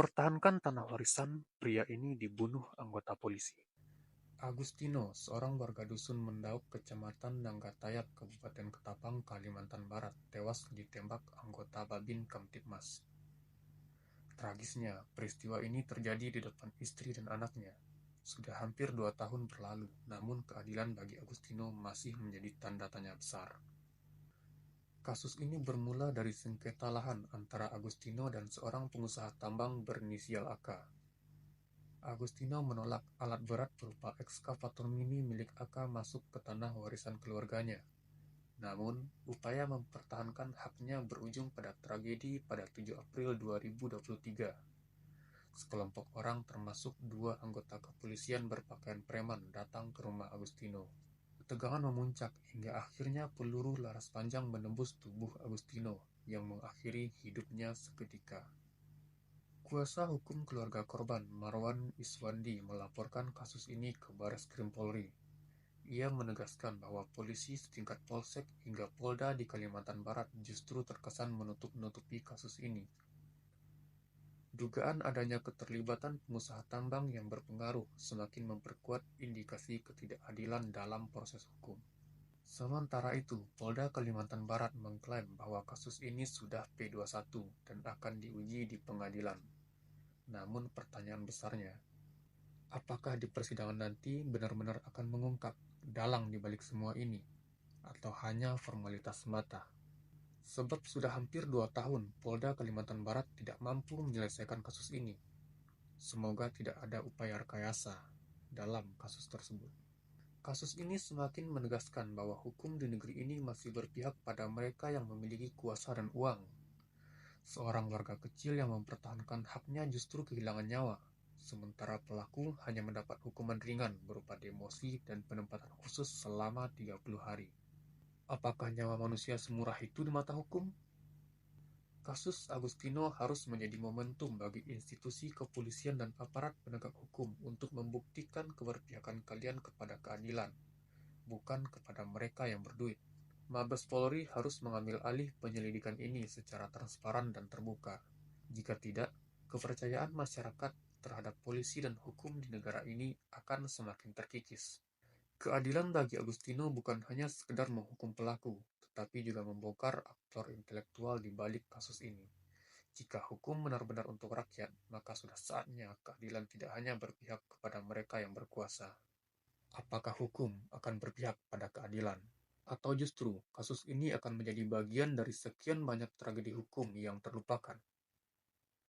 mempertahankan tanah warisan, pria ini dibunuh anggota polisi. Agustino, seorang warga dusun Mendauk, Kecamatan Nanggatayab, Kabupaten Ketapang, Kalimantan Barat, tewas ditembak anggota Babin Kamtibmas. Tragisnya, peristiwa ini terjadi di depan istri dan anaknya. Sudah hampir 2 tahun berlalu, namun keadilan bagi Agustino masih menjadi tanda tanya besar. Kasus ini bermula dari sengketa lahan antara Agustino dan seorang pengusaha tambang berinisial AK. Agustino menolak alat berat berupa ekskavator mini milik AK masuk ke tanah warisan keluarganya. Namun, upaya mempertahankan haknya berujung pada tragedi pada 7 April 2023. Sekelompok orang termasuk 2 anggota kepolisian berpakaian preman datang ke rumah Agustino. Ketegangan memuncak hingga akhirnya peluru laras panjang menembus tubuh Agustino yang mengakhiri hidupnya seketika. Kuasa hukum keluarga korban, Marwan Iswandi, melaporkan kasus ini ke Bareskrim Polri. Ia menegaskan bahwa polisi setingkat polsek hingga Polda di Kalimantan Barat justru terkesan menutup-nutupi kasus ini. Dugaan adanya keterlibatan pengusaha tambang yang berpengaruh semakin memperkuat indikasi ketidakadilan dalam proses hukum. Sementara itu, Polda Kalimantan Barat mengklaim bahwa kasus ini sudah P21 dan akan diuji di pengadilan. Namun pertanyaan besarnya, apakah di persidangan nanti benar-benar akan mengungkap dalang di balik semua ini, atau hanya formalitas semata? Sebab sudah hampir 2 tahun Polda Kalimantan Barat tidak mampu menyelesaikan kasus ini. Semoga tidak ada upaya rekayasa dalam kasus tersebut. Kasus ini semakin menegaskan bahwa hukum di negeri ini masih berpihak pada mereka yang memiliki kuasa dan uang. Seorang warga kecil yang mempertahankan haknya justru kehilangan nyawa, sementara pelaku hanya mendapat hukuman ringan berupa demosi dan penempatan khusus selama 30 hari. Apakah nyawa manusia semurah itu di mata hukum? Kasus Agustino harus menjadi momentum bagi institusi kepolisian dan aparat penegak hukum untuk membuktikan keberpihakan kalian kepada keadilan, bukan kepada mereka yang berduit. Mabes Polri harus mengambil alih penyelidikan ini secara transparan dan terbuka. Jika tidak, kepercayaan masyarakat terhadap polisi dan hukum di negara ini akan semakin terkikis. Keadilan bagi Agustino bukan hanya sekedar menghukum pelaku, tetapi juga membongkar aktor intelektual di balik kasus ini. Jika hukum benar-benar untuk rakyat, maka sudah saatnya keadilan tidak hanya berpihak kepada mereka yang berkuasa. Apakah hukum akan berpihak pada keadilan? Atau justru kasus ini akan menjadi bagian dari sekian banyak tragedi hukum yang terlupakan?